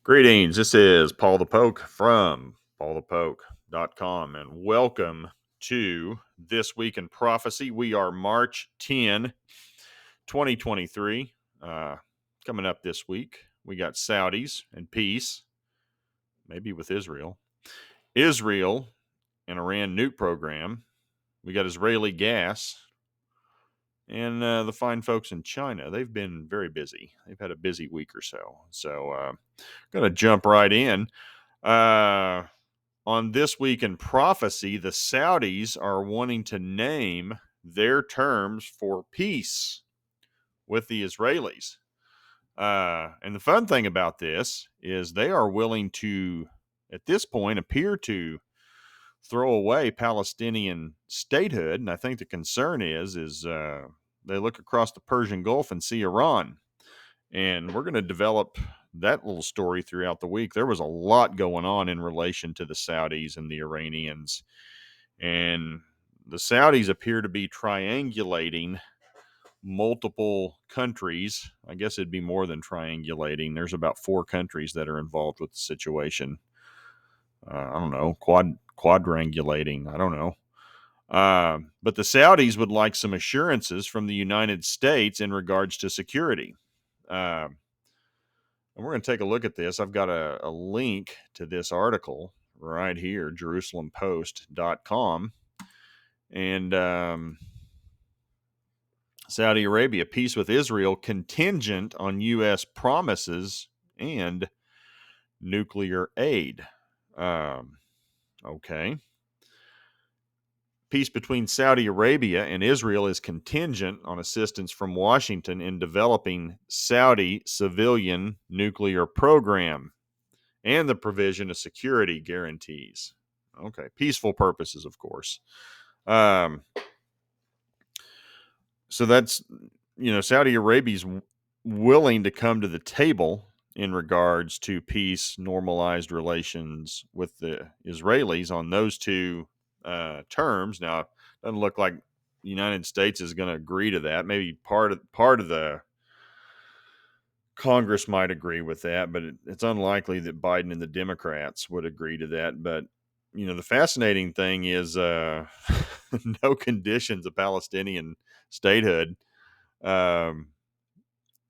Greetings. This is Paul the Poke from paulthepoke.com, and welcome to This Week in Prophecy. We are March 10, 2023. Coming up this week, we got Saudis and peace, maybe with Israel. Israel and Iran nuke program. We got Israeli gas. And the fine folks in China, they've been very busy. They've had a busy week or so. So, going to jump right in. On This Week in Prophecy, the Saudis are wanting to name their terms for peace with the Israelis. And the fun thing about this is they are willing to, at this point, appear to throw away Palestinian statehood. And I think the concern is they look across the Persian Gulf and see Iran. And we're going to develop that little story throughout the week. There was a lot going on in relation to the Saudis and the Iranians. And the Saudis appear to be triangulating multiple countries. I guess it'd be more than triangulating. There's about 4 countries that are involved with the situation. I don't know, quadrangulating. I don't know. But the Saudis would like some assurances from the United States in regards to security. And we're going to take a look at this. I've got a link to this article right here, JerusalemPost.com. And Saudi Arabia, peace with Israel contingent on U.S. promises and nuclear aid. Okay. Peace between Saudi Arabia and Israel is contingent on assistance from Washington in developing Saudi civilian nuclear program and the provision of security guarantees. Okay, peaceful purposes, of course. So that's, Saudi Arabia's willing to come to the table in regards to peace, normalized relations with the Israelis on those two terms. Now, it doesn't look like the United States is going to agree to that. Maybe part of the Congress might agree with that, but it's unlikely that Biden and the Democrats would agree to that. But the fascinating thing is no conditions of Palestinian statehood. They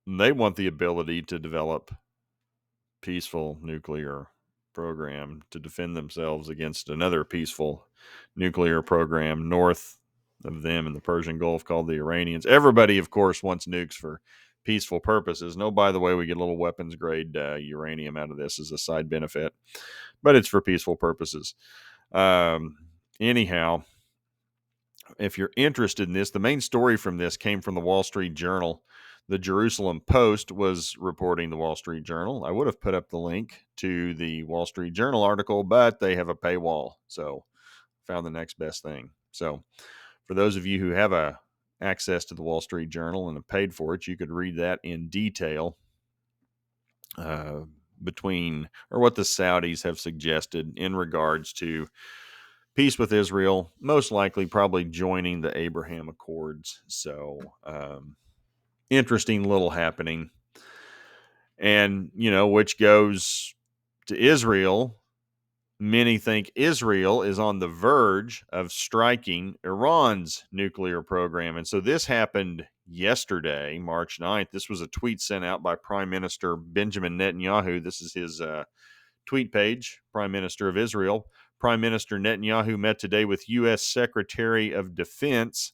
want the ability to develop peaceful nuclear program to defend themselves against another peaceful nuclear program north of them in the Persian Gulf called the Iranians. Everybody, of course, wants nukes for peaceful purposes. No, by the way, we get a little weapons grade uranium out of this as a side benefit, but it's for peaceful purposes. Anyhow, if you're interested in this, the main story from this came from the Wall Street Journal. The Jerusalem Post was reporting the Wall Street Journal. I would have put up the link to the Wall Street Journal article, but they have a paywall. So found the next best thing. So for those of you who have access to the Wall Street Journal and have paid for it, you could read that in detail what the Saudis have suggested in regards to peace with Israel, most likely probably joining the Abraham Accords. So interesting little happening. And, which goes to Israel. Many think Israel is on the verge of striking Iran's nuclear program. And so this happened yesterday, March 9th. This was a tweet sent out by Prime Minister Benjamin Netanyahu. This is his tweet page, Prime Minister of Israel. Prime Minister Netanyahu met today with U.S. Secretary of Defense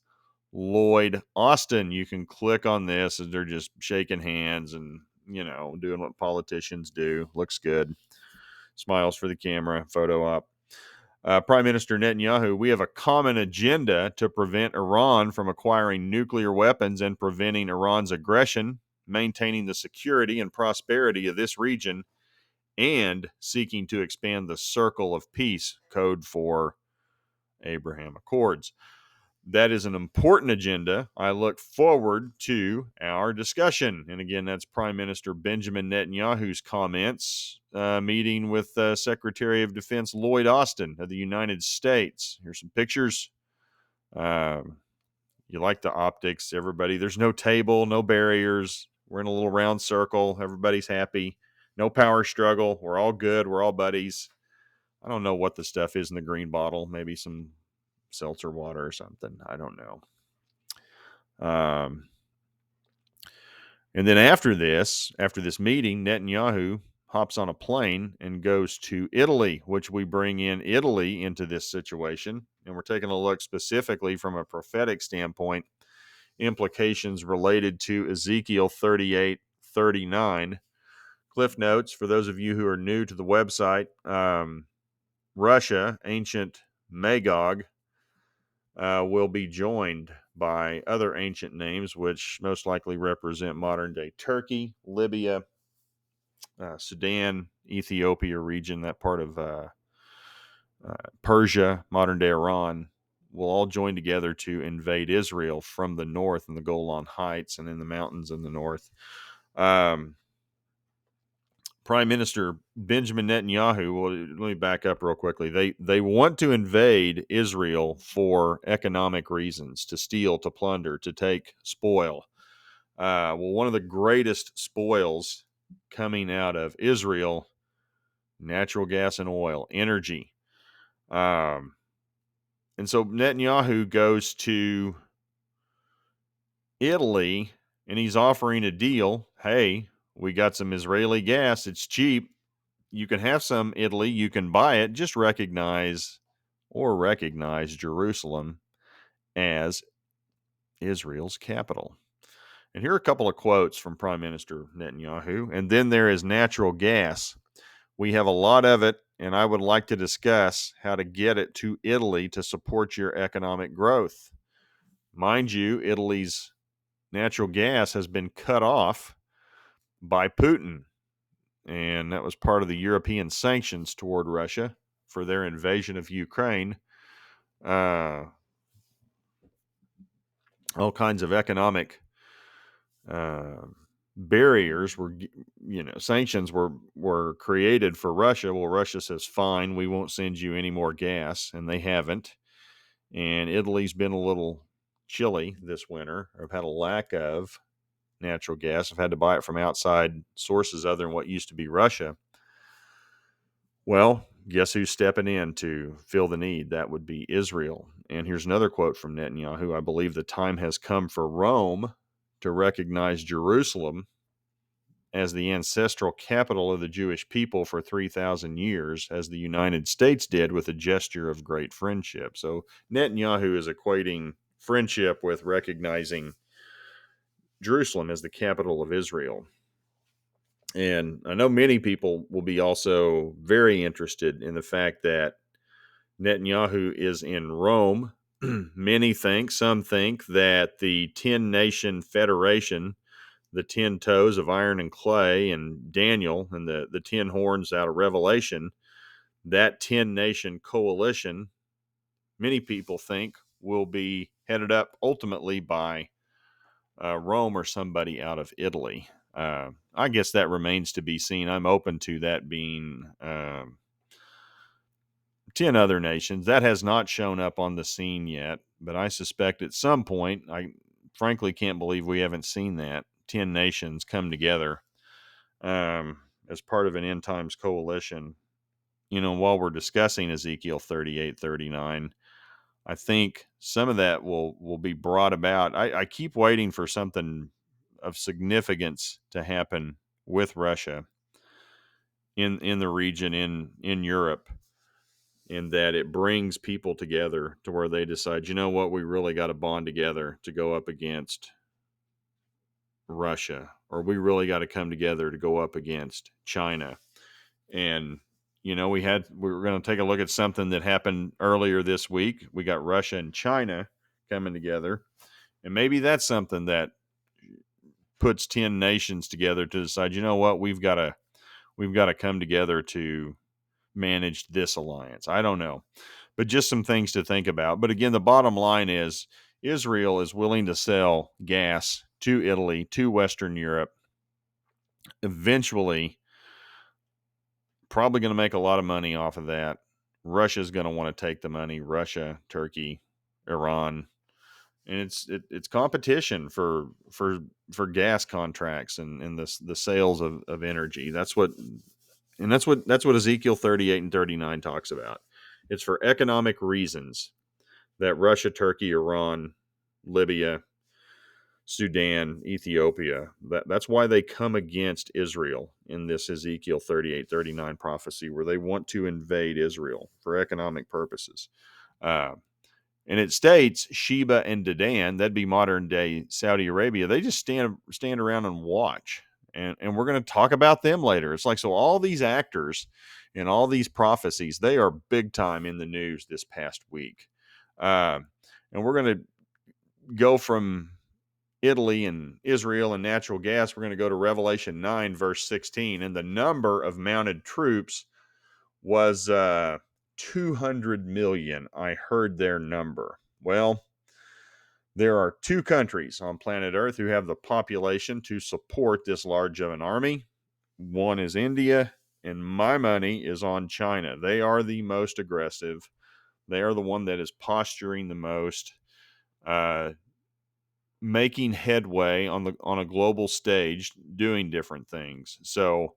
Lloyd Austin. You can click on this and they're just shaking hands and, doing what politicians do. Looks good. Smiles for the camera, photo op. Prime Minister Netanyahu, we have a common agenda to prevent Iran from acquiring nuclear weapons and preventing Iran's aggression, maintaining the security and prosperity of this region, and seeking to expand the circle of peace, code for Abraham Accords. That is an important agenda. I look forward to our discussion. And again, that's Prime Minister Benjamin Netanyahu's comments, meeting with Secretary of Defense Lloyd Austin of the United States. Here's some pictures. You like the optics, everybody. There's no table, no barriers. We're in a little round circle. Everybody's happy. No power struggle. We're all good. We're all buddies. I don't know what the stuff is in the green bottle. Maybe some seltzer water or something. I don't know. And then after this meeting, Netanyahu hops on a plane and goes to Italy, which we bring in Italy into this situation. And we're taking a look specifically from a prophetic standpoint, implications related to Ezekiel 38:39. Cliff notes for those of you who are new to the website. Russia, ancient Magog, will be joined by other ancient names, which most likely represent modern day Turkey, Libya, Sudan, Ethiopia region, that part of Persia, modern day Iran, will all join together to invade Israel from the north in the Golan Heights and in the mountains in the north. Prime Minister Benjamin Netanyahu, well, let me back up real quickly. They want to invade Israel for economic reasons, to steal, to plunder, to take spoil. One of the greatest spoils coming out of Israel, natural gas and oil, energy. And so Netanyahu goes to Italy and he's offering a deal. Hey, we got some Israeli gas. It's cheap. You can have some, Italy. You can buy it. Just recognize Jerusalem as Israel's capital. And here are a couple of quotes from Prime Minister Netanyahu. And then there is natural gas. We have a lot of it, and I would like to discuss how to get it to Italy to support your economic growth. Mind you, Italy's natural gas has been cut off by Putin, and that was part of the European sanctions toward Russia for their invasion of Ukraine. All kinds of economic barriers were, sanctions were created for Russia. Well, Russia says, fine, we won't send you any more gas, and they haven't. And Italy's been a little chilly this winter. I've had a lack of natural gas. I've had to buy it from outside sources other than what used to be Russia. Well, guess who's stepping in to fill the need? That would be Israel. And here's another quote from Netanyahu. I believe the time has come for Rome to recognize Jerusalem as the ancestral capital of the Jewish people for 3,000 years, as the United States did with a gesture of great friendship. So Netanyahu is equating friendship with recognizing Jerusalem as the capital of Israel. And I know many people will be also very interested in the fact that Netanyahu is in Rome. Some think that the 10-nation federation, the 10 toes of iron and clay and Daniel and the 10 horns out of Revelation, that 10-nation coalition, many people think will be headed up ultimately by Rome or somebody out of Italy. I guess that remains to be seen. I'm open to that being 10 other nations. That has not shown up on the scene yet, but I suspect at some point, I frankly can't believe we haven't seen that, 10 nations come together as part of an end times coalition. While we're discussing Ezekiel 38:39, I think some of that will be brought about. I keep waiting for something of significance to happen with Russia in the region, in Europe, in that it brings people together to where they decide, you know what, we really got to bond together to go up against Russia, or we really got to come together to go up against China. And we're going to take a look at something that happened earlier this week. We got Russia and China coming together, and maybe that's something that puts 10 nations together to decide, you know what, we've got to come together to manage this alliance. I don't know, but just some things to think about. But again, the bottom line is Israel is willing to sell gas to Italy, to Western Europe. Eventually, probably going to make a lot of money off of that. Russia's going to want to take the money. Russia, Turkey, Iran, and it's competition for gas contracts and the sales of energy. That's what Ezekiel 38 and 39 talks about. It's for economic reasons that Russia, Turkey, Iran, Libya, Sudan, Ethiopia, that's why they come against Israel in this Ezekiel 38-39 prophecy, where they want to invade Israel for economic purposes. And it states Sheba and Dedan, that'd be modern day Saudi Arabia, they just stand around and watch. And we're going to talk about them later. It's like, so all these actors and all these prophecies, they are big time in the news this past week. And we're going to go from Italy and Israel and natural gas. We're going to go to Revelation 9, verse 16. And the number of mounted troops was 200 million. I heard their number. Well, there are two countries on planet Earth who have the population to support this large of an army. One is India, and my money is on China. They are the most aggressive. They are the one that is posturing the most, making headway on a global stage, doing different things. So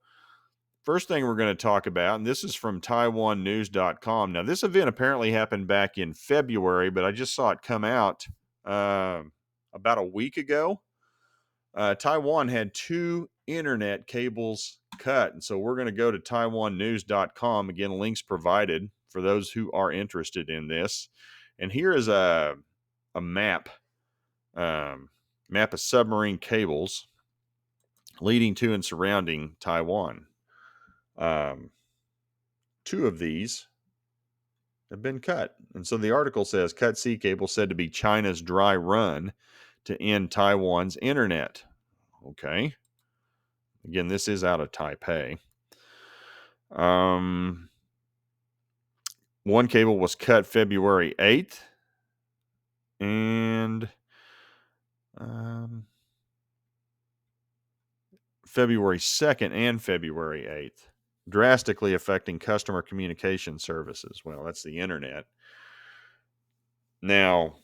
first thing we're going to talk about, and this is from TaiwanNews.com. Now, this event apparently happened back in February, but I just saw it come out about a week ago. Taiwan had 2 internet cables cut. And so we're going to go to TaiwanNews.com. Again, links provided for those who are interested in this. And here is a map. Map of submarine cables leading to and surrounding Taiwan. 2 of these have been cut. And so the article says, cut sea cable said to be China's dry run to end Taiwan's internet. Okay. Again, this is out of Taipei. One cable was cut February 8th. And February 2nd and February 8th, drastically affecting customer communication services. Well, that's the internet. Now,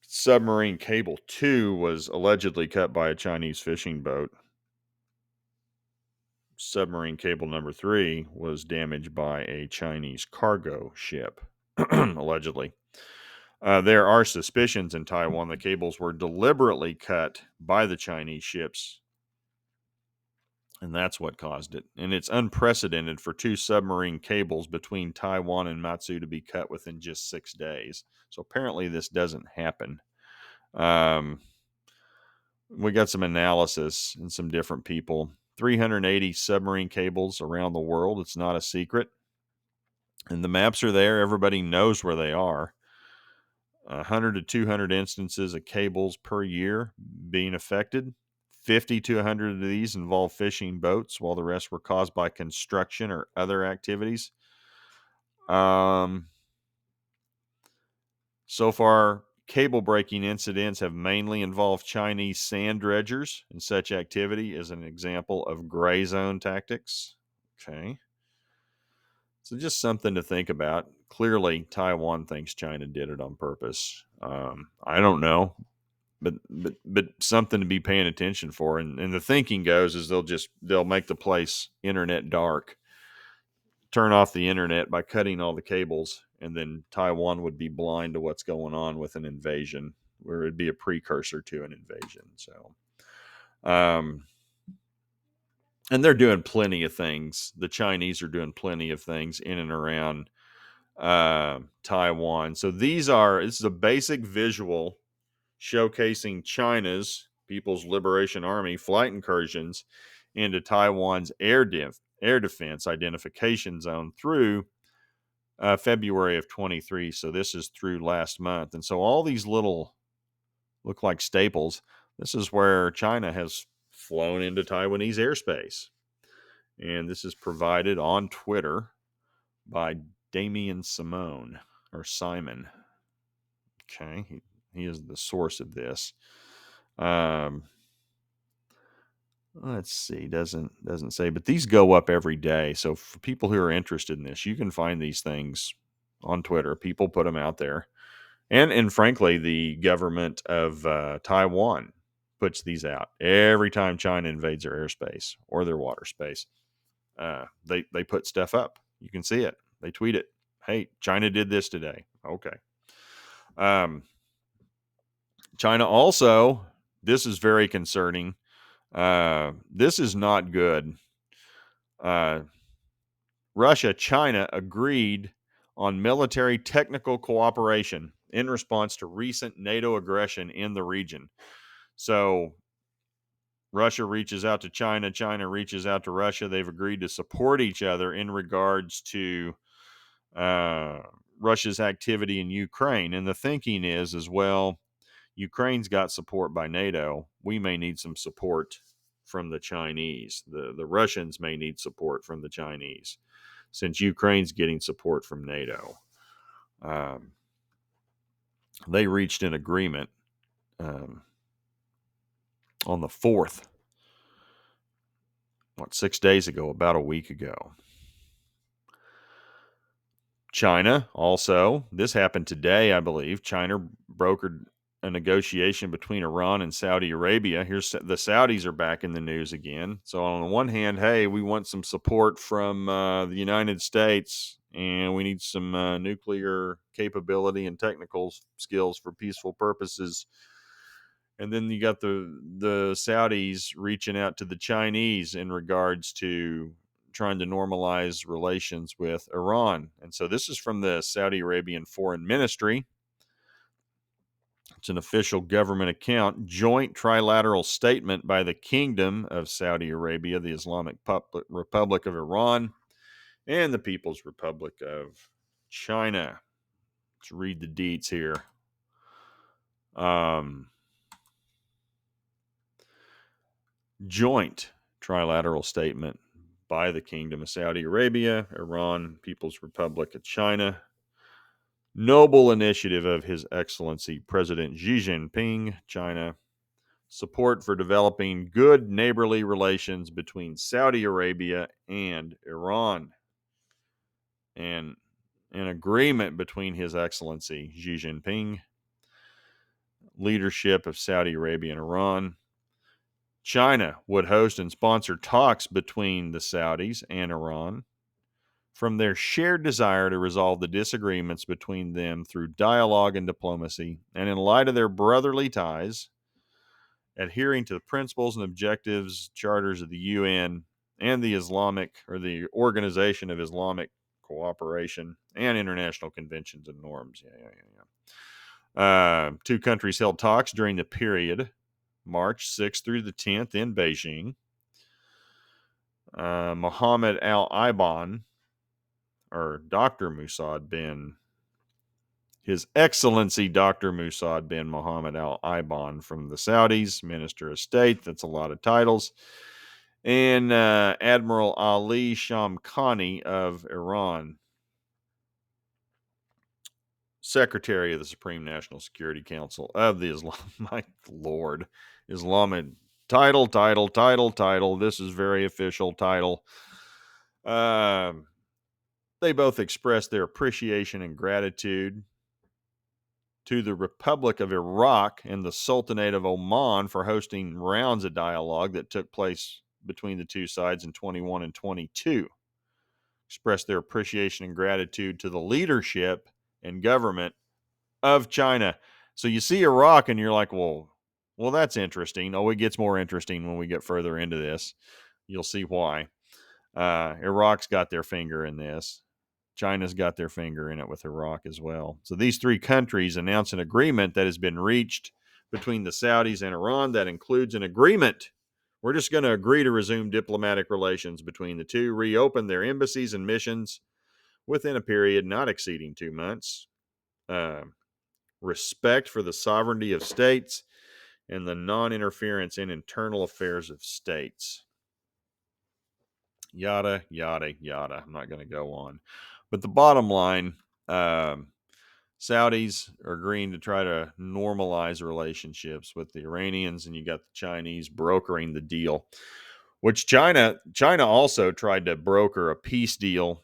submarine cable 2 was allegedly cut by a Chinese fishing boat. Submarine cable number 3 was damaged by a Chinese cargo ship, allegedly. There are suspicions in Taiwan the cables were deliberately cut by the Chinese ships, and that's what caused it. And it's unprecedented for 2 submarine cables between Taiwan and Matsu to be cut within just 6 days. So apparently this doesn't happen. We got some analysis and some different people. 380 submarine cables around the world. It's not a secret. And the maps are there. Everybody knows where they are. 100 to 200 instances of cables per year being affected. 50 to 100 of these involve fishing boats, while the rest were caused by construction or other activities. So far, cable breaking incidents have mainly involved Chinese sand dredgers, and such activity is an example of gray zone tactics. Okay. So just something to think about. Clearly, Taiwan thinks China did it on purpose. I don't know, but something to be paying attention for. And the thinking goes is they'll make the place internet dark, turn off the internet by cutting all the cables, and then Taiwan would be blind to what's going on with an invasion, where it'd be a precursor to an invasion. So, and they're doing plenty of things. The Chinese are doing plenty of things in and around Taiwan. So this is a basic visual showcasing China's People's Liberation Army flight incursions into Taiwan's air defense identification zone through February of 23. So this is through last month. And so all these little look like staples. This is where China has flown into Taiwanese airspace. And this is provided on Twitter by Damien Simone, or Simon. Okay, he is the source of this. Let's see, doesn't say, but these go up every day. So for people who are interested in this, you can find these things on Twitter. People put them out there, And frankly, the government of Taiwan puts these out every time China invades their airspace or their water space. They put stuff up. You can see it. They tweet it. Hey, China did this today. Okay. Um, China also, this is very concerning. This is not good. Russia, China agreed on military technical cooperation in response to recent NATO aggression in the region. So Russia reaches out to China, China reaches out to Russia. They've agreed to support each other in regards to Russia's activity in Ukraine. And the thinking is, as well, Ukraine's got support by NATO. We may need some support from the Chinese. The Russians may need support from the Chinese, since Ukraine's getting support from NATO. They reached an agreement on the 4th, 6 days ago, about a week ago. China also, this happened today, I believe. China brokered a negotiation between Iran and Saudi Arabia. Here's the Saudis are back in the news again. So on the one hand, hey, we want some support from the United States, and we need some nuclear capability and technical skills for peaceful purposes. And then you got the Saudis reaching out to the Chinese in regards to trying to normalize relations with Iran. And so this is from the Saudi Arabian Foreign Ministry. It's an official government account. Joint trilateral statement by the Kingdom of Saudi Arabia, the Islamic Republic of Iran, and the People's Republic of China. Let's read the deets here. Joint trilateral statement by the Kingdom of Saudi Arabia, Iran, People's Republic of China. Noble initiative of His Excellency President Xi Jinping, China. Support for developing good neighborly relations between Saudi Arabia and Iran. And an agreement between His Excellency Xi Jinping, leadership of Saudi Arabia and Iran. China would host and sponsor talks between the Saudis and Iran from their shared desire to resolve the disagreements between them through dialogue and diplomacy, and in light of their brotherly ties, adhering to the principles and objectives, charters of the UN and the Islamic, or the Organization of Islamic Cooperation, and international conventions and norms. Two countries held talks during the period March 6th through the 10th in Beijing. Mohammed Al-Iban, or Dr. Musad bin, His Excellency Dr. Musad bin Mohammed Al-Iban from the Saudis, Minister of State. That's a lot of titles. And Admiral Ali Shamkhani of Iran, Secretary of the Supreme National Security Council of the Islamic title. This is very official title. They both expressed their appreciation and gratitude to the Republic of Iraq and the Sultanate of Oman for hosting rounds of dialogue that took place between the two sides in 21 and 22. Expressed their appreciation and gratitude to the leadership and government of China. So you see Iraq and you're like, well, that's interesting. Oh, it gets more interesting when we get further into this. You'll see why. Iraq's got their finger in this. China's got their finger in it with Iraq as well. So these three countries announced an agreement that has been reached between the Saudis and Iran that includes an agreement. We're just going to agree to resume diplomatic relations between the two, reopen their embassies and missions within a period not exceeding 2 months. Respect for the sovereignty of states and the non-interference in internal affairs of states. Yada, yada, yada. I'm not going to go on. But the bottom line, Saudis are agreeing to try to normalize relationships with the Iranians, and you got the Chinese brokering the deal, which China also tried to broker a peace deal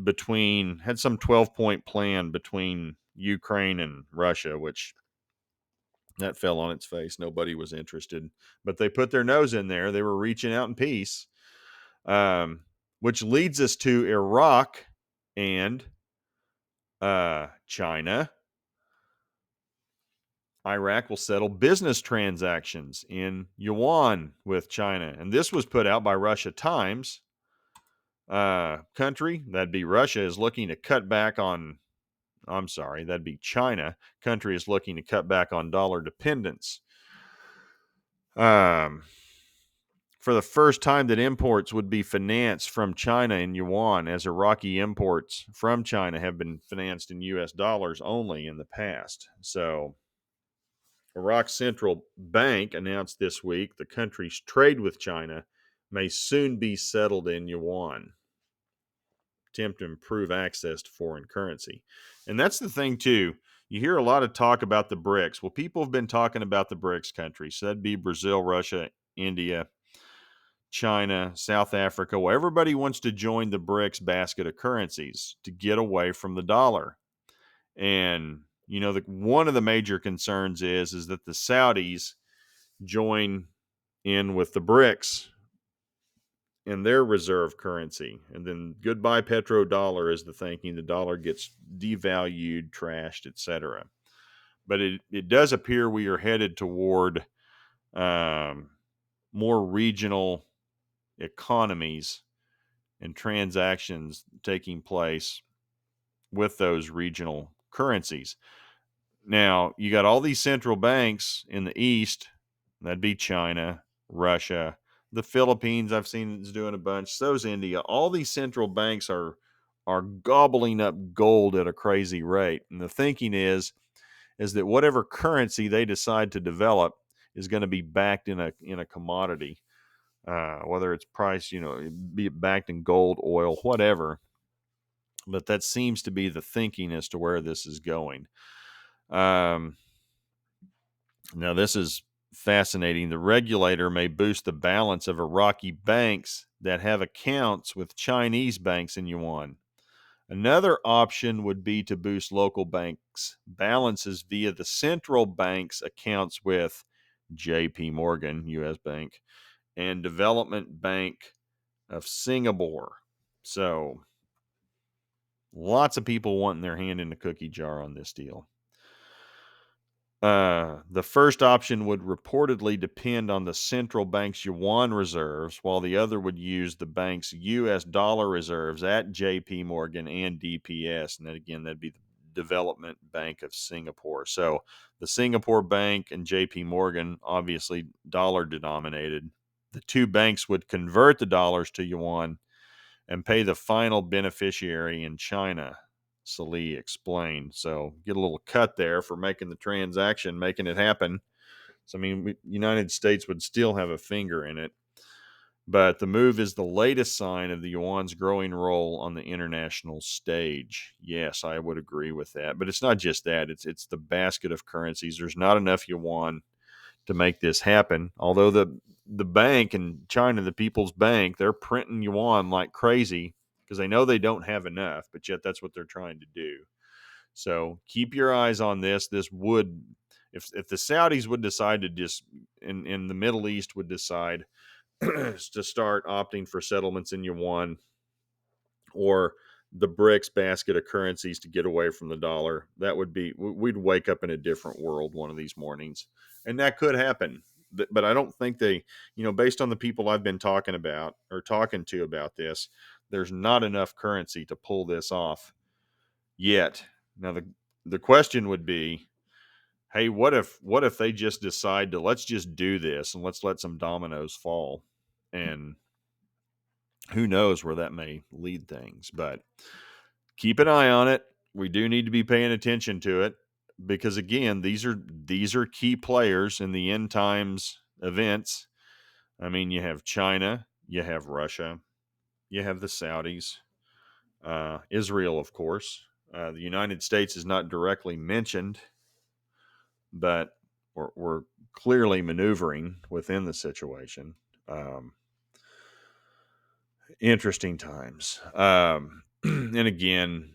had some 12-point plan between Ukraine and Russia, which that fell on its face. Nobody was interested, but they put their nose in there. They were reaching out in peace, which leads us to Iraq and China. Iraq will settle business transactions in yuan with China. And this was put out by Russia Times. Country, that'd be Russia, is looking to cut back on, I'm sorry, that'd be China. Country is looking to cut back on dollar dependence. For the first time that imports would be financed from China in yuan, as Iraqi imports from China have been financed in US dollars only in the past. So Iraq's central bank announced this week the country's trade with China may soon be settled in yuan. Attempt to improve access to foreign currency. And that's the thing, too. You hear a lot of talk about the BRICS. Well, people have been talking about the BRICS countries. So that'd be Brazil, Russia, India, China, South Africa. Well, everybody wants to join the BRICS basket of currencies to get away from the dollar. And one of the major concerns is that the Saudis join in with the BRICS in their reserve currency, and then goodbye petrodollar is the thinking. The dollar gets devalued, trashed, etc. But it does appear we are headed toward more regional economies and transactions taking place with those regional currencies. Now, you got all these central banks in the East, that'd be China, Russia, the Philippines, I've seen is doing a bunch. So's India. All these central banks are gobbling up gold at a crazy rate. And the thinking is that whatever currency they decide to develop is going to be backed in a commodity, whether it's priced, be it backed in gold, oil, whatever. But that seems to be the thinking as to where this is going. Now, this is fascinating. The regulator may boost the balance of Iraqi banks that have accounts with Chinese banks in yuan. Another option would be to boost local banks' balances via the central bank's accounts with JP Morgan, US Bank, and Development Bank of Singapore. So, lots of people wanting their hand in the cookie jar on this deal. The first option would reportedly depend on the central bank's yuan reserves, while the other would use the bank's U.S. dollar reserves at J.P. Morgan and DPS. And then again, that'd be the Development Bank of Singapore. So the Singapore Bank and J.P. Morgan, obviously dollar denominated. The two banks would convert the dollars to yuan and pay the final beneficiary in China, Salih explained. So get a little cut there for making the transaction, making it happen. So, United States would still have a finger in it. But the move is the latest sign of the yuan's growing role on the international stage. Yes, I would agree with that. But it's not just that. It's the basket of currencies. There's not enough yuan to make this happen. Although the bank in China, the People's Bank, they're printing yuan like crazy because they know they don't have enough, but yet that's what they're trying to do. So keep your eyes on this. This would, if the Saudis would decide to just, in the Middle East would decide to start opting for settlements in yuan or the BRICS basket of currencies to get away from the dollar, that would be, we'd wake up in a different world one of these mornings. And that could happen. But I don't think they, based on the people I've been talking to about this, there's not enough currency to pull this off yet. Now, the question would be, hey, what if they just decide to, let's just do this and let's let some dominoes fall? And who knows where that may lead things, but keep an eye on it. We do need to be paying attention to it because, again, these are key players in the end times events. You have China, you have Russia, you have the Saudis, Israel, of course. The United States is not directly mentioned, but we're clearly maneuvering within the situation. Interesting times. And again,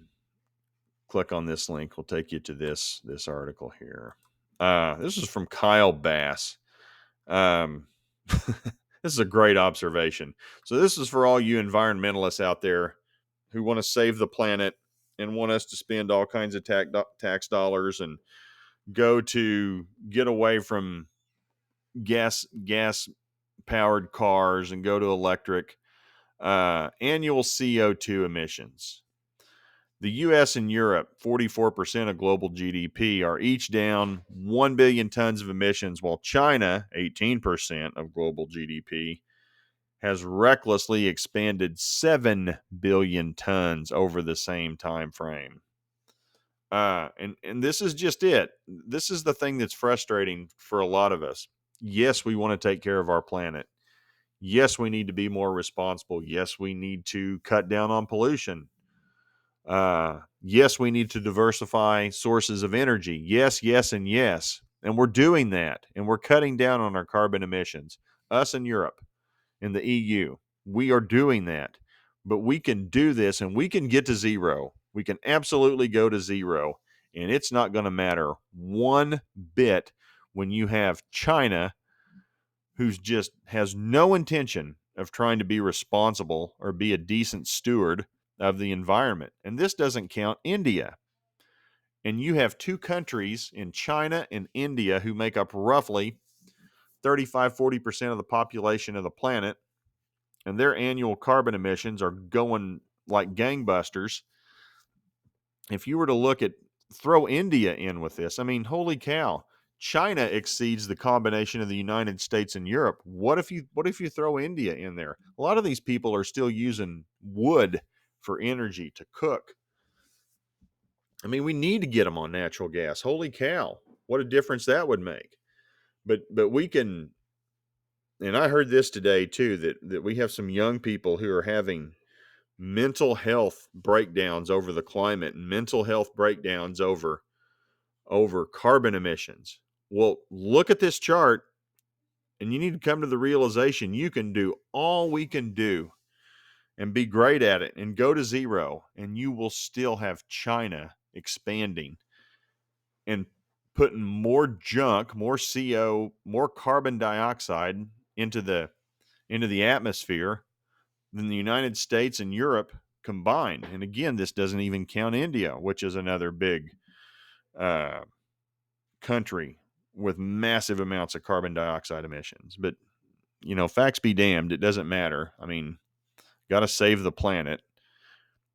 click on this link, will take you to this article here. This is from Kyle Bass. This is a great observation. So this is for all you environmentalists out there who want to save the planet and want us to spend all kinds of tax dollars and get away from gas powered cars and go to electric. Annual CO2 emissions. The US and Europe, 44% of global GDP, are each down 1 billion tons of emissions, while China, 18% of global GDP, has recklessly expanded 7 billion tons over the same time frame. And this is just it. This is the thing that's frustrating for a lot of us. Yes, we want to take care of our planet. Yes, we need to be more responsible. Yes, we need to cut down on pollution. Yes, we need to diversify sources of energy. Yes, yes, and yes. And we're doing that. And we're cutting down on our carbon emissions. Us and Europe and the EU. We are doing that. But we can do this and we can get to zero. We can absolutely go to zero. And it's not going to matter one bit when you have China, who's just has no intention of trying to be responsible or be a decent steward of the environment. And this doesn't count India. And you have two countries in China and India who make up roughly 35-40% of the population of the planet, and their annual carbon emissions are going like gangbusters. If you were to throw India in with this, I mean, holy cow, China exceeds the combination of the United States and Europe. What if you throw India in there? A lot of these people are still using wood for energy to cook. I mean, we need to get them on natural gas. Holy cow, what a difference that would make. But we can, and I heard this today too, that we have some young people who are having mental health breakdowns over the climate and mental health breakdowns over carbon emissions. Well, look at this chart and you need to come to the realization you can do all we can do and be great at it and go to zero, and you will still have China expanding and putting more junk, more CO, more carbon dioxide into the atmosphere than the United States and Europe combined. And again, this doesn't even count India, which is another big country with massive amounts of carbon dioxide emissions. But, facts be damned, it doesn't matter. I mean, got to save the planet.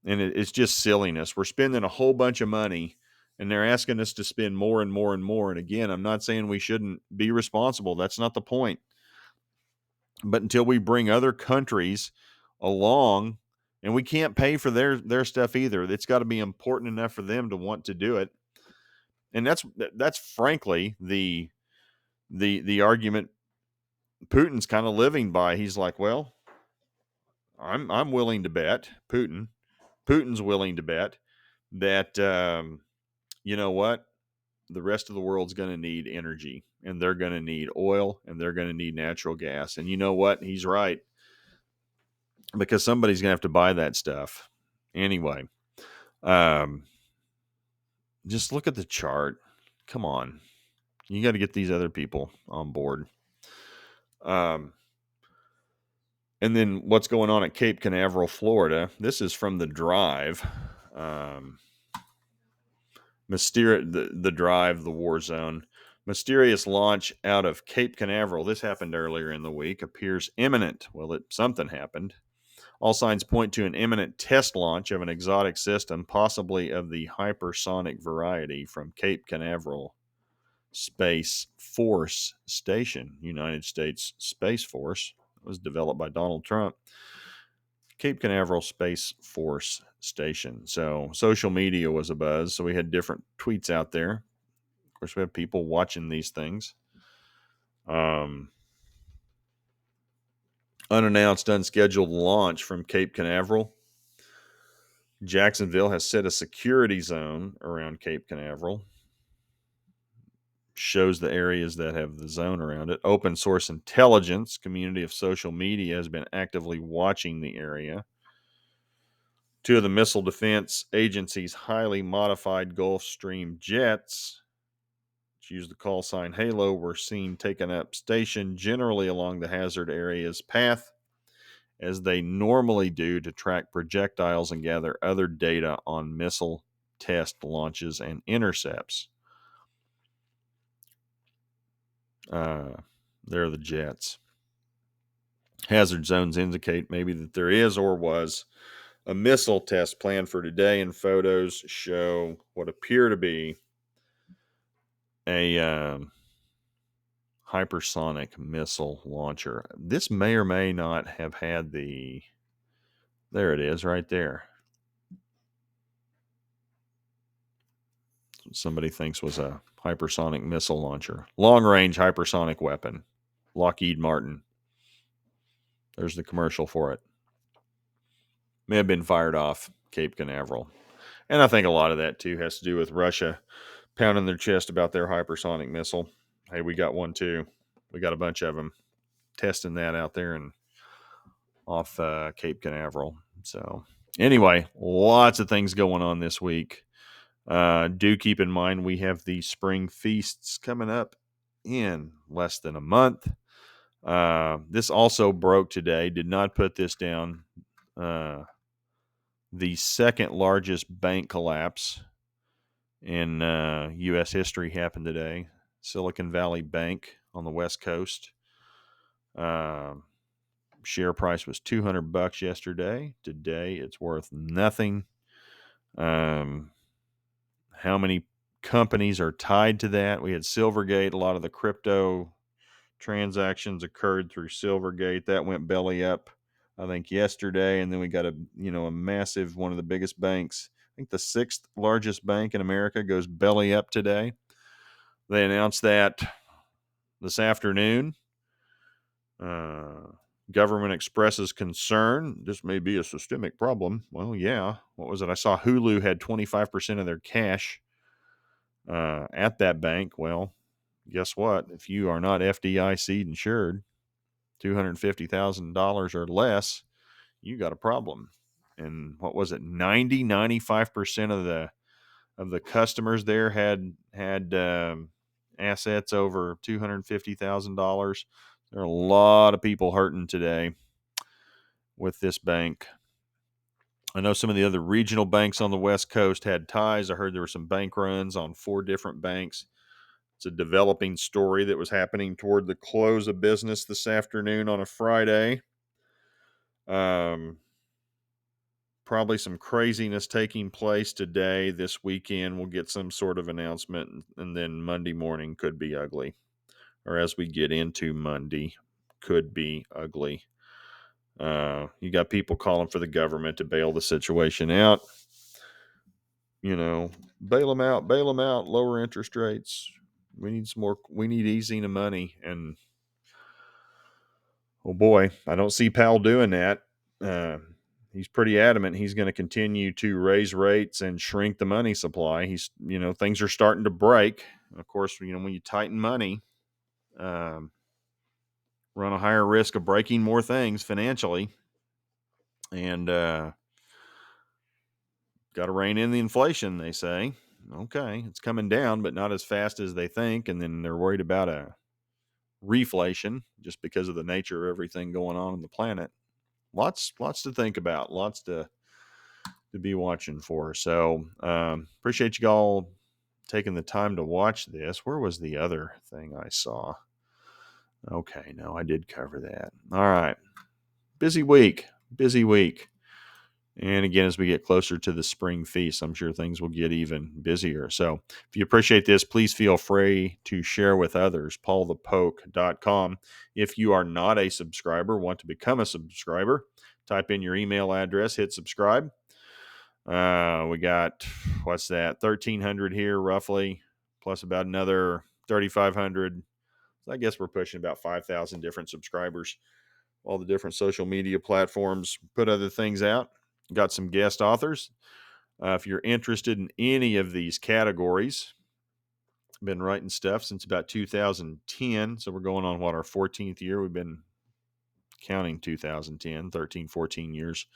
And it's just silliness. We're spending a whole bunch of money, and they're asking us to spend more and more and more. And again, I'm not saying we shouldn't be responsible. That's not the point. But until we bring other countries along, and we can't pay for their stuff either. It's got to be important enough for them to want to do it. And that's frankly the argument Putin's kind of living by. He's like, well, I'm willing to bet Putin's willing to bet that you know what, the rest of the world's going to need energy, and they're going to need oil, and they're going to need natural gas. And you know what? He's right, because somebody's going to have to buy that stuff anyway. Just look at the chart. Come on. You got to get these other people on board. And then what's going on at Cape Canaveral, Florida? This is from The Drive. The Drive, the war zone. Mysterious launch out of Cape Canaveral. This happened earlier in the week. Appears imminent. Well, something happened. All signs point to an imminent test launch of an exotic system, possibly of the hypersonic variety, from Cape Canaveral Space Force Station, United States Space Force. It was developed by Donald Trump. Cape Canaveral Space Force Station. So social media was abuzz. So we had different tweets out there. Of course, we have people watching these things. Unannounced, unscheduled launch from Cape Canaveral. Jacksonville has set a security zone around Cape Canaveral. Shows the areas that have the zone around it. Open source intelligence community of social media has been actively watching the area Two of the Missile Defense Agency's highly modified Gulfstream jets, which use the call sign Halo, were seen taking up station generally along the hazard area's path, as they normally do, to track projectiles and gather other data on missile test launches and intercepts. They're the jets. Hazard zones indicate maybe that there is or was a missile test planned for today, and photos show what appear to be a hypersonic missile launcher. This may or may not have had the... There it is, right there. Somebody thinks was a hypersonic missile launcher. Long-range hypersonic weapon. Lockheed Martin. There's the commercial for it. May have been fired off Cape Canaveral. And I think a lot of that, too, has to do with Russia pounding their chest about their hypersonic missile. Hey, we got one, too. We got a bunch of them testing that out there and off Cape Canaveral. So, anyway, lots of things going on this week. Do keep in mind we have the spring feasts coming up in less than a month. This also broke today. Did not put this down. The second largest bank collapse in U.S. history happened today. Silicon Valley Bank on the West Coast. Share price was $200 yesterday. Today it's worth nothing. How many companies are tied to that? We had Silvergate. A lot of the crypto transactions occurred through Silvergate. That went belly up, I think, yesterday. And then we got a massive, one of the biggest banks. I think the sixth largest bank in America goes belly up today. They announced that this afternoon. Government expresses concern. This may be a systemic problem. Well, yeah. What was it? I saw Hulu had 25% of their cash at that bank. Well, guess what? If you are not FDIC insured, $250,000 or less, you got a problem. And what was it? 95% of the customers there had assets over $250,000. There are a lot of people hurting today with this bank. I know some of the other regional banks on the West Coast had ties. I heard there were some bank runs on 4 different banks. It's a developing story that was happening toward the close of business this afternoon on a Friday. Probably some craziness taking place today. This weekend we'll get some sort of announcement, and then Monday morning could be ugly. Or as we get into Monday, could be ugly. You got people calling for the government to bail the situation out. Bail them out, lower interest rates. We need easing of money. And oh boy, I don't see Powell doing that. He's pretty adamant he's going to continue to raise rates and shrink the money supply. Things are starting to break. Of course, when you tighten money, run a higher risk of breaking more things financially. And got to rein in the inflation, they say. Okay, it's coming down, but not as fast as they think. And then they're worried about a reflation just because of the nature of everything going on the planet. Lots to think about, lots to be watching for. So appreciate you all taking the time to watch this. Where was the other thing I saw? Okay, no, I did cover that. All right. Busy week. And again, as we get closer to the spring feast, I'm sure things will get even busier. So if you appreciate this, please feel free to share with others. paulthepoke.com. If you are not a subscriber, want to become a subscriber, type in your email address, hit subscribe. We got, 1,300 here roughly, plus about another 3,500. So I guess we're pushing about 5,000 different subscribers. All the different social media platforms put other things out. Got some guest authors. If you're interested in any of these categories, I've been writing stuff since about 2010. So we're going on our 14th year. We've been counting 2010, 13, 14 years.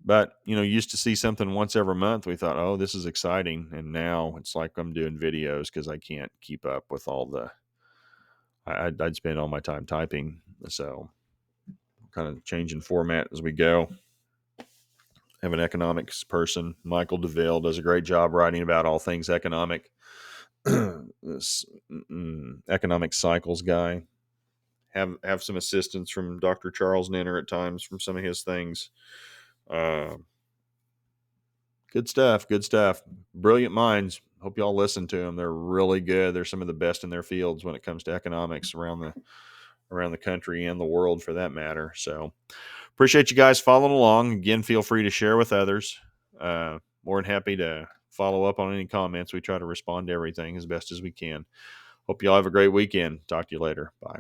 But, used to see something once every month. We thought, oh, this is exciting. And now it's like I'm doing videos because I can't keep up with all I'd spend all my time typing. So kind of changing format as we go. Have an economics person. Michael DeVille does a great job writing about all things economic. This economic cycles guy. Have some assistance from Dr. Charles Nenner at times from some of his things. Good stuff. Good stuff. Brilliant minds. Hope y'all listen to them. They're really good. They're some of the best in their fields when it comes to economics around the country and the world for that matter. So appreciate you guys following along. Again, feel free to share with others. More than happy to follow up on any comments. We try to respond to everything as best as we can. Hope y'all have a great weekend. Talk to you later. Bye.